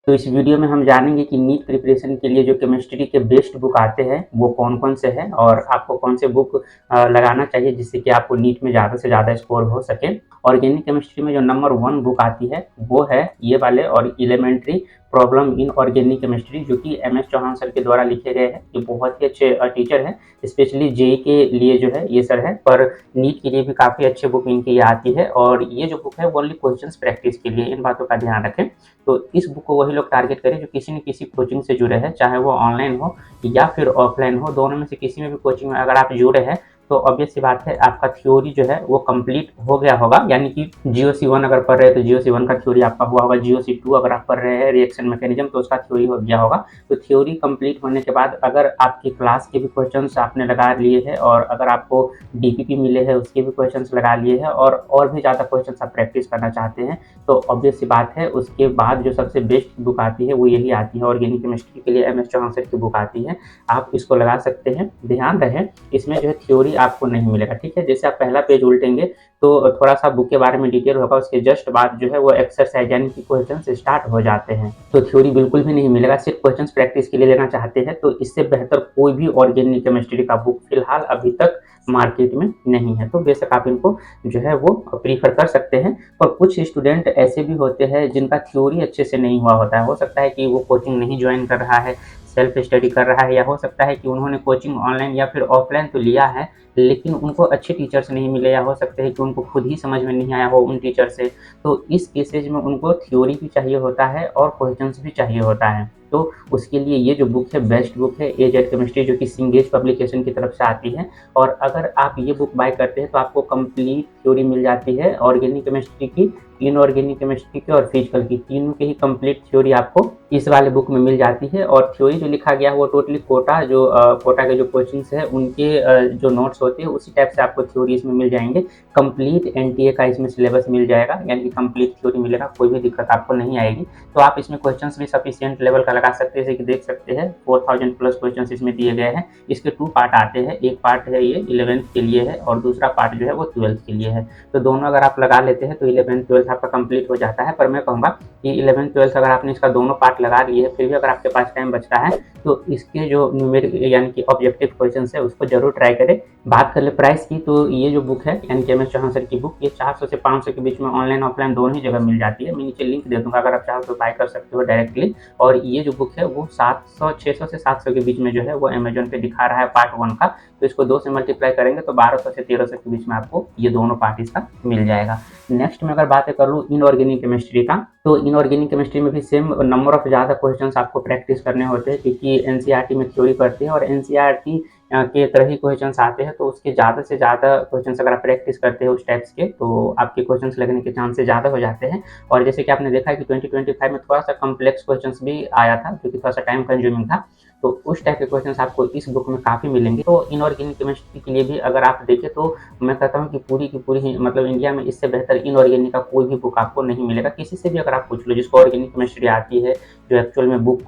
तो इस वीडियो में हम जानेंगे कि नीट प्रिपरेशन के लिए जो केमिस्ट्री के बेस्ट बुक आते हैं वो कौन-कौन से हैं और आपको कौन से बुक लगाना चाहिए जिससे कि आपको नीट में ज़्यादा से ज़्यादा स्कोर हो सके। ऑर्गेनिक केमिस्ट्री में जो नंबर 1 बुक आती है वो है ये वाले और elementary problem in organic chemistry, जो कि एम एस चौहान सर के द्वारा लिखे गए हैं। ये बहुत ही अच्छे टीचर हैं, स्पेशली जेईई के लिए जो है ये सर है, पर नीट के लिए भी काफ़ी अच्छे बुक इनकी ये आती है। और ये जो बुक है वो ओनली क्वेश्चंस प्रैक्टिस के लिए, इन बातों का ध्यान रखें। तो इस बुक को वही लोग टारगेट करें जो किसी न किसी कोचिंग से जुड़े हैं, चाहे वो ऑनलाइन हो या फिर ऑफलाइन हो। दोनों में से किसी में भी कोचिंग में अगर आप जुड़े हैं तो ऑब्वियस सी बात है आपका थ्योरी जो है वो कंप्लीट हो गया होगा। यानी कि जीओसी 1 अगर पढ़ रहे हैं तो जीओसी 1 का थ्योरी आपका हुआ होगा। जीओसी 2 अगर आप पढ़ रहे हैं रिएक्शन मैकेनिज्म तो उसका थ्योरी हो गया होगा। तो थ्योरी कंप्लीट होने के बाद अगर आपकी क्लास के भी क्वेश्चंस आपने लगा लिए हैं और अगर आपको डीपीपी मिले हैं उसके भी क्वेश्चंस लगा लिए हैं और भी ज़्यादा क्वेश्चंस आप प्रैक्टिस करना चाहते हैं तो ऑब्वियस सी बात है उसके बाद जो सबसे बेस्ट बुक आती है वो यही आती है। ऑर्गेनिक केमिस्ट्री के लिए एम एस चौहान सर की बुक आती है, आप इसको लगा सकते हैं। ध्यान रहे इसमें जो है थ्योरी आपको नहीं मिलेगा, ठीक है। जैसे आप पहला पेज उल्टेंगे तो थोड़ा सा बुक के बारे में डिटेल होगा, उसके जस्ट बाद जो है वो एक्सरसाइज यानी कि क्वेश्चन स्टार्ट हो जाते हैं। तो थ्योरी बिल्कुल भी नहीं मिलेगा। सिर्फ क्वेश्चन प्रैक्टिस के लिए लेना चाहते हैं तो इससे बेहतर कोई भी ऑर्गेनिक केमिस्ट्री का बुक फिलहाल अभी तक मार्केट में नहीं है। तो बेशक आप इनको जो है वो प्रीफर कर सकते हैं। और कुछ स्टूडेंट ऐसे भी होते हैं जिनका थ्योरी अच्छे से नहीं हुआ होता है। हो सकता है कि वो कोचिंग नहीं ज्वाइन कर रहा है, सेल्फ स्टडी कर रहा है, या हो सकता है कि उन्होंने कोचिंग ऑनलाइन या फिर ऑफलाइन तो लिया है लेकिन उनको अच्छे टीचर्स नहीं मिले, या हो सकता है कि उनको खुद ही समझ में नहीं आया हो उन टीचर से। तो इस केसेज में उनको थ्योरी भी चाहिए होता है और क्वेश्चंस भी चाहिए होता है। तो उसके लिए ये जो बुक है बेस्ट बुक है, एजेड केमिस्ट्री, जो कि सिंगेज पब्लिकेशन की तरफ से आती है। और अगर आप ये बुक बाय करते हैं तो आपको कंप्लीट थ्योरी मिल जाती है ऑर्गेनिक केमिस्ट्री की, इनऑर्गेनिक केमिस्ट्री की और फिजिकल की, तीनों की ही कंप्लीट थ्योरी आपको इस वाले बुक में मिल जाती है। और थ्योरी जो लिखा गया है वो टोटली कोटा के जो कोचिंग्स है उनके जो नोट्स होते हैं उसी टाइप से आपको थ्योरी इसमें मिल जाएंगे। कंप्लीट एनटीए का इसमें सिलेबस मिल जाएगा, यानी कि कंप्लीट थ्योरी मिलेगा, कोई भी दिक्कत आपको नहीं आएगी। तो आप इसमें क्वेश्चंस भी सफिशिएंट लेवल का लगा सकते हैं। जैसे कि देख सकते हैं 4000 प्लस क्वेश्चंस इसमें दिए गए हैं। इसके 2 पार्ट आते हैं, एक पार्ट है ये 11th के लिए है और दूसरा पार्ट जो है वो 12th के लिए है। तो दोनों अगर आप लगा लेते हैं तो 11th 12th आपका कंप्लीट हो जाता है। पर मैं कहूँगा कि 11th 12th अगर आपने इसका दोनों पार्ट लगा लिए है फिर भी अगर आपके पास टाइम बचता है तो इसके जो न्यूमेरिक यानी कि ऑब्जेक्टिव क्वेश्चन है उसको जरूर ट्राई करें। बात कर ले प्राइस की तो ये जो बुक है यानी कि एम एस चौहान सर की बुक, ये 400 से 500 के बीच में ऑनलाइन ऑफलाइन दोनों ही जगह मिल जाती है। मैं नीचे लिंक दे दूंगा, अगर आप चाहो तो बाय कर सकते हो डायरेक्टली। और ये जो बुक है वो 600 से 700 के बीच में जो है वो अमेजोन पे दिखा रहा है पार्ट 1 का। तो इसको 2 से मल्टीप्लाई करेंगे तो 1200 से 1300 के बीच में आपको ये दोनों पार्ट इसका मिल जाएगा। नेक्स्ट में अगर बातें कर लूँ इनऑर्गेनिक केमिस्ट्री का, तो इनऑर्गेनिक केमिस्ट्री में भी सेम नंबर ऑफ ज़्यादा क्वेश्चंस आपको प्रैक्टिस करने होते हैं, क्योंकि एनसीईआरटी में थ्योरी पढ़ती है और एनसीईआरटी के तरह ही क्वेश्चंस आते हैं। तो उसके ज़्यादा से ज़्यादा क्वेश्चंस अगर आप प्रैक्टिस करते हैं उस टाइप्स के तो आपके क्वेश्चंस लगने के चांसेस ज़्यादा हो जाते हैं। और जैसे कि आपने देखा है कि 2025 में थोड़ा सा कॉम्प्लेक्स क्वेश्चंस भी आया था क्योंकि थोड़ा सा टाइम कंज्यूमिंग था। तो उस टाइप के क्वेश्चंस आपको इस बुक में काफ़ी मिलेंगे। तो इनऑर्गेनिक केमिस्ट्री के लिए भी अगर आप देखें तो मैं कहता हूँ कि पूरी की पूरी मतलब इंडिया में इससे बेहतर इनऑर्गेनिक का कोई भी बुक आपको नहीं मिलेगा। किसी से भी अगर आप पूछ लो जिसको ऑर्गेनिक केमिस्ट्री आती है, जो एक्चुअल में बुक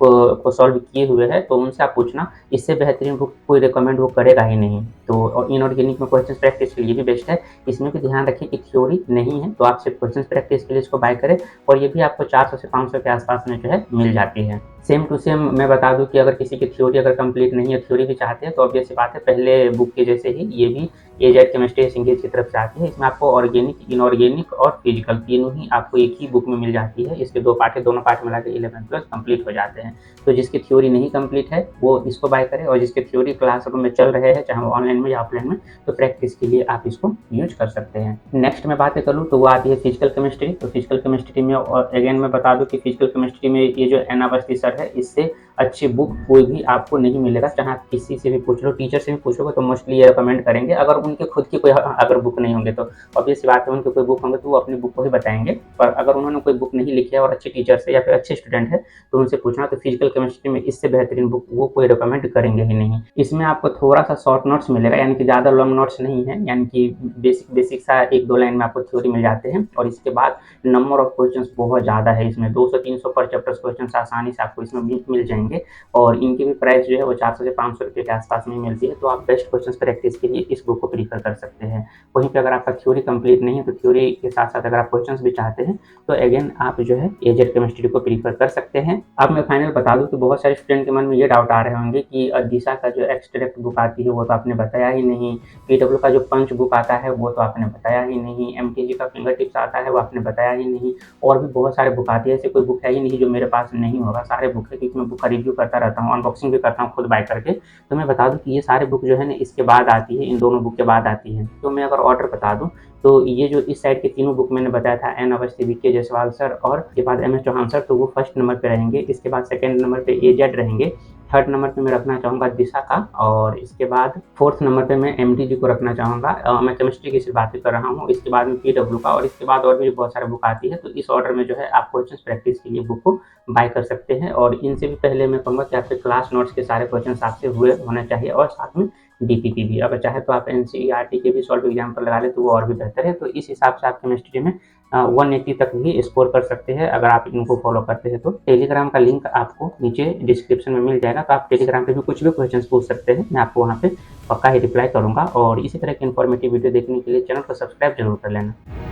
को सॉल्व किए हुए हैं, तो उनसे आप पूछना, इससे बेहतरीन बुक कोई रिकमेंड वो करेगा ही नहीं। तो इनऑर्गेनिक में क्वेश्चन प्रैक्टिस के लिए भी बेस्ट है। इसमें भी ध्यान रखें कि थ्योरी नहीं है, तो आप सिर्फ क्वेश्चन प्रैक्टिस के लिए इसको बाय करें। और ये भी आपको 400 से 500 के आसपास में जो है मिल जाती है। सेम टू सेम मैं बता दूं कि अगर किसी की थ्योरी अगर कंप्लीट नहीं है, थ्योरी भी चाहते हैं, तो ऑब्वियस सी बात है पहले बुक के जैसे ही ये भी एजेड केमिस्ट्री सिंगेज की तरफ से आती है। इसमें आपको ऑर्गेनिक, इनऑर्गेनिक और फिजिकल तीनों ही आपको एक ही बुक में मिल जाती है। इसके 2 पार्ट है, दोनों पार्ट मिला के 11 प्लस कंप्लीट हो जाते हैं। तो जिसकी थ्योरी नहीं कंप्लीट है वो इसको बाय करे, और जिसके थ्योरी क्लासरूम में चल रहे हैं चाहे वो ऑनलाइन में या ऑफलाइन में, तो प्रैक्टिस के लिए आप इसको यूज कर सकते हैं। नेक्स्ट मैं बातें करूँ तो वो आती है फिजिकल केमिस्ट्री। तो फिजिकल केमिस्ट्री में अगेन मैं बता दूं कि फिजिकल केमिस्ट्री में ये जो एन अवस्थी सर है, इससे अच्छी बुक कोई भी आपको नहीं मिलेगा। चाहे आप किसी से भी पूछ लो, टीचर से भी पूछोगे तो मोस्टली ये रिकमेंड करेंगे। अगर उनके खुद की कोई अगर बुक नहीं होंगे तो ऑब्वियस बात है, उनके कोई बुक होंगे तो वो अपनी बुक को ही बताएंगे। पर अगर उन्होंने कोई बुक नहीं लिखी है और अच्छे टीचर से या फिर अच्छे स्टूडेंट है तो उनसे पूछना, तो फिजिकल केमिस्ट्री में इससे बेहतरीन बुक वो कोई रिकमेंड करेंगे ही नहीं। इसमें आपको थोड़ा सा शॉर्ट नोट्स मिलेगा, यानी कि ज़्यादा लॉन्ग नोट्स नहीं है, यानी कि बेसिक सा 1-2 लाइन में आपको थ्योरी मिल जाते हैं। और इसके बाद नंबर ऑफ क्वेश्चंस बहुत ज़्यादा है इसमें, 200-300 पर चैप्टर क्वेश्चन आसानी से आपको इसमें मिल जाएंगे। होंगे और इनकी भी प्राइस जो है वो 400 से 500 रुपये के आसपास में मिलती है। तो आप बेस्ट क्वेश्चन प्रैक्टिस के लिए इस बुक को प्रीफर कर सकते हैं। वहीं पे अगर आपका थ्योरी कंप्लीट नहीं है तो थ्योरी के साथ-साथ अगर आप क्वेश्चंस भी चाहते हैं तो अगेन आप जो है एजेड केमिस्ट्री को प्रीफर कर सकते हैं। अब मैं फाइनल बता दूँ कि बहुत सारे स्टूडेंट के मन में ये डाउट आ रहे होंगे कि दिशा का जो एक्सट्रैक्ट बुक आती है वो तो आपने बताया ही नहीं, पीडब्ल्यू का जो पंच बुक आता है वो तो आपने बताया ही नहीं, एमटीजी का फिंगर टिप्स आता है वो आपने बताया ही नहीं, और भी बहुत सारे बुक आती है। ऐसे कोई बुक है ही नहीं जो मेरे पास नहीं होगा, सारे बुक है क्योंकि मैं बुक का रिव्यू करता रहता हूँ, अनबॉक्सिंग भी करता हूँ खुद बाय करके। तो मैं बता दूँ कि ये सारे बुक जो है ना इसके बाद आती है, इन दोनों बुक के बाद आती है। तो मैं अगर ऑर्डर बता दूँ तो ये जो इस साइड के तीनों बुक मैंने बताया था, N Awasthi, VK Jaiswal sir और उसके बाद एम एस चौहान सर, तो वो फर्स्ट नंबर पे रहेंगे। इसके बाद सेकंड नंबर पे एजेड रहेंगे, थर्ड नंबर पे मैं रखना चाहूँगा दिशा का, और इसके बाद फोर्थ नंबर पे मैं एमटीजी को रखना चाहूँगा। मैं केमिस्ट्री की सिर्फ बातें कर रहा हूँ। इसके बाद में पीडब्ल्यू का, और इसके बाद और भी बहुत सारे बुक आती है। तो इस ऑर्डर में जो है आप क्वेश्चन प्रैक्टिस के लिए बुक को बाय कर सकते हैं। और इनसे भी पहले मैं कहूँगा कि आपके क्लास नोट्स के सारे क्वेश्चन आपसे हुए होने चाहिए और साथ में डीपीपी भी। अगर चाहे तो आप एनसीईआरटी के भी सॉल्व एग्जाम्पल लगा लें तो वो और भी बेहतर है। तो इस हिसाब से आप केमिस्ट्री में 180 तक भी स्कोर कर सकते हैं अगर आप इनको फॉलो करते हैं। तो टेलीग्राम का लिंक आपको नीचे डिस्क्रिप्शन में मिल जाएगा, तो आप टेलीग्राम पे भी कुछ भी क्वेश्चन पूछ सकते हैं, मैं आपको वहाँ पे पक्का ही रिप्लाई करूँगा। और इसी तरह की इन्फॉर्मेटिव वीडियो देखने के लिए चैनल को सब्सक्राइब जरूर कर लेना।